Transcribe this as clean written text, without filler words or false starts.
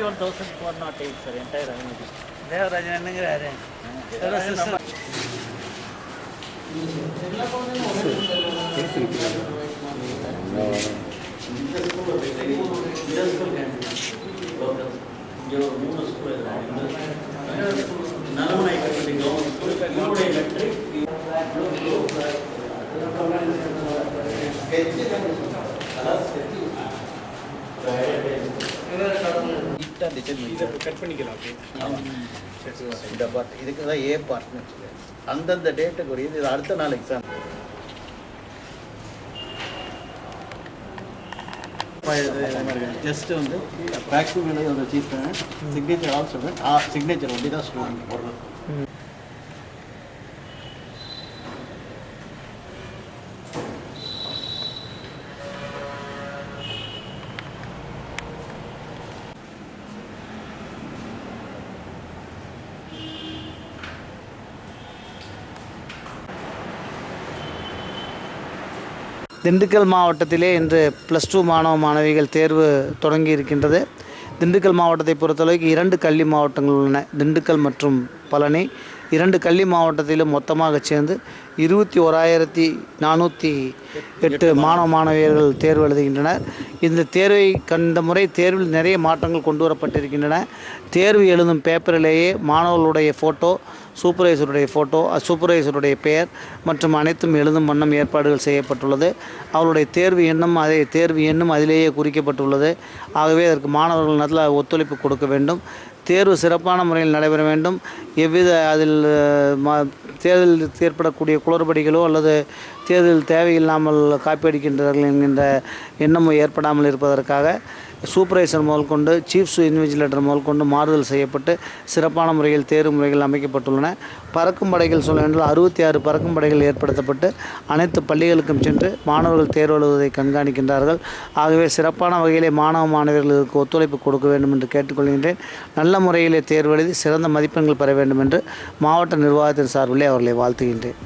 71,408 sir, entire IMD. Devarajan என்னங்கிறாரு? Cut பண்ணிக்கலாம். இந்த பார்ட் இதுக்கு தான் ஏ பார்ட்னு அந்தந்த டேட்டுக்கு ஒரு இது அடுத்த நாள் எக்ஸாம். ஜஸ்ட் வந்து பேக் டு அந்த chief signature all student signature ஒண்டி தான் ஸ்டூடெண்ட் போடுறது. திண்டுக்கல் மாவட்டத்திலே இன்று +2 மாணவ மாணவிகள் தேர்வு தொடங்கி இருக்கின்றது. திண்டுக்கல் மாவட்டத்தை பொறுத்தளவுக்கு 2 கல்வி மாவட்டங்கள் உள்ளன. திண்டுக்கல் மற்றும் பழனி 2 கல்வி மாவட்டத்திலும் மொத்தமாக சேர்ந்து 21,408 மாணவ மாணவியர்கள் தேர்வு எழுதுகின்றனர். இந்த முறை தேர்வில் நிறைய மாற்றங்கள் கொண்டு வரப்பட்டிருக்கின்றன. தேர்வு எழுதும் பேப்பரிலேயே மாணவர்களுடைய ஃபோட்டோ, சூப்பர்வைசருடைய ஃபோட்டோ, சூப்பர்வைசருடைய பெயர் மற்றும் அனைத்தும் எழுதும் வண்ணம் ஏற்பாடுகள் செய்யப்பட்டுள்ளது. அவருடைய தேர்வு எண்ணும் அதிலேயே குறிக்கப்பட்டுள்ளது. ஆகவே அதற்கு மாணவர்கள் நல்ல ஒத்துழைப்பு கொடுக்க வேண்டும். தேர்வு சிறப்பான முறையில் நடைபெற வேண்டும். எவ்வித தேர்தலில் ஏற்படக்கூடிய குளறுபடிகளோ அல்லது தேர்தலில் தேவையில்லாமல் காப்பி அடிக்கின்றார்கள் என்கின்ற எண்ணமும் ஏற்படாமல் இருப்பதற்காக சூப்பர்வைசர் முதல் கொண்டு சீஃப் இன்விஜிலேட்டர் முதல் கொண்டு மாறுதல் செய்யப்பட்டு சிறப்பான முறையில் தேர்வு முறைகள் அமைக்கப்பட்டுள்ளன. பறக்கும் படைகள் சொல்ல என்றால் 66 பறக்கும் படைகள் ஏற்படுத்தப்பட்டு அனைத்து பள்ளிகளுக்கும் சென்று மாணவர்கள் தேர்வு எழுதுவதை கண்காணிக்கின்றார்கள். ஆகவே சிறப்பான வகையிலே மாணவ மாணவர்களுக்கு ஒத்துழைப்பு கொடுக்க வேண்டும் என்று கேட்டுக்கொள்கின்றேன். நல்ல முறையிலே தேர்வு எழுதி சிறந்த மதிப்பெண்கள் பெற வேண்டும் என்று மாவட்ட நிர்வாகத்தின் சார்பிலே அவர்களை வாழ்த்துகின்றேன்.